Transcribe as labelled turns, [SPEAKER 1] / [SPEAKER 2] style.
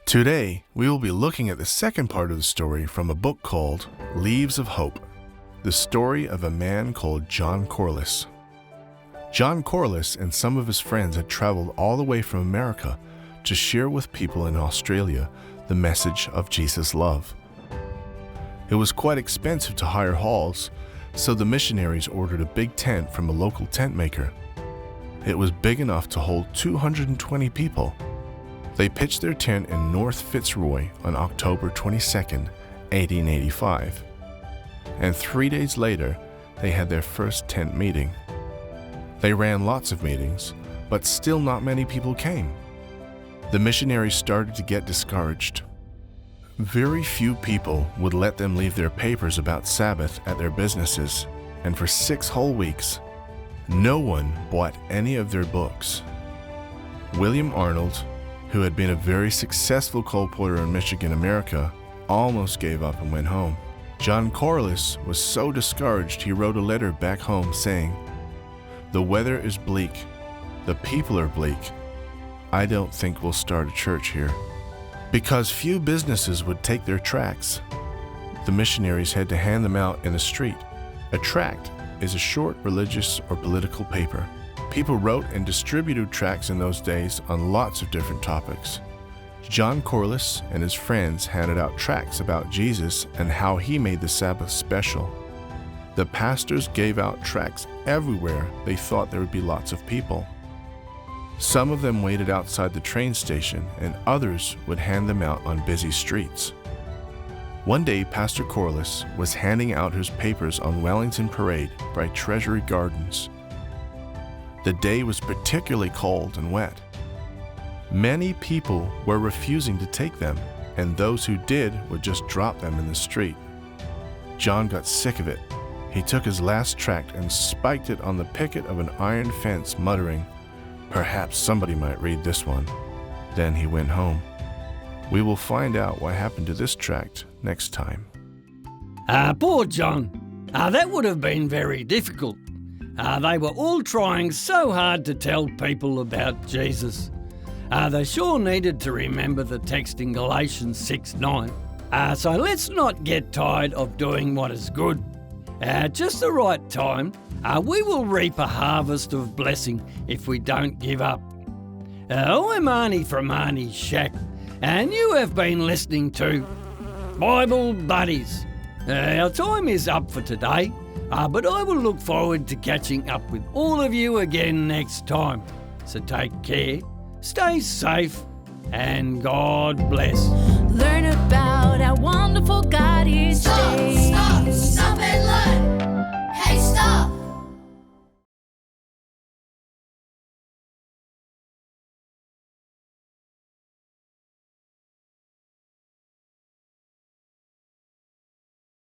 [SPEAKER 1] Today, we will be looking at the second part of the story from a book called Leaves of Hope, the story of a man called John Corliss. John Corliss and some of his friends had traveled all the way from America to share with people in Australia the message of Jesus' love. It was quite expensive to hire halls, so the missionaries ordered a big tent from a local tent maker. It was big enough to hold 220 people. They pitched their tent in North Fitzroy on October 22, 1885. And 3 days later, they had their first tent meeting. They ran lots of meetings, but still not many people came. The missionaries started to get discouraged. Very few people would let them leave their papers about Sabbath at their businesses, and for 6 whole weeks, no one bought any of their books. William Arnold, who had been a very successful coal porter in Michigan, America, almost gave up and went home. John Corliss was so discouraged he wrote a letter back home saying, "The weather is bleak. The people are bleak. I don't think we'll start a church here." Because few businesses would take their tracts, the missionaries had to hand them out in the street. A tract is a short religious or political paper. People wrote and distributed tracts in those days on lots of different topics. John Corliss and his friends handed out tracts about Jesus and how he made the Sabbath special. The pastors gave out tracts everywhere they thought there would be lots of people. Some of them waited outside the train station, and others would hand them out on busy streets. One day, Pastor Corliss was handing out his papers on Wellington Parade by Treasury Gardens. The day was particularly cold and wet. Many people were refusing to take them, and those who did would just drop them in the street. John got sick of it. He took his last tract and spiked it on the picket of an iron fence, muttering, "Perhaps somebody might read this one." Then he went home. We will find out what happened to this tract next time.
[SPEAKER 2] Poor John. That would have been very difficult. They were all trying so hard to tell people about Jesus. They sure needed to remember the text in Galatians 6:9. So let's not get tired of doing what is good. At just the right time, we will reap a harvest of blessing if we don't give up. I'm Arnie from Arnie's Shack, and you have been listening to Bible Buddies. Our time is up for today, but I will look forward to catching up with all of you again next time. So take care, stay safe, and God bless.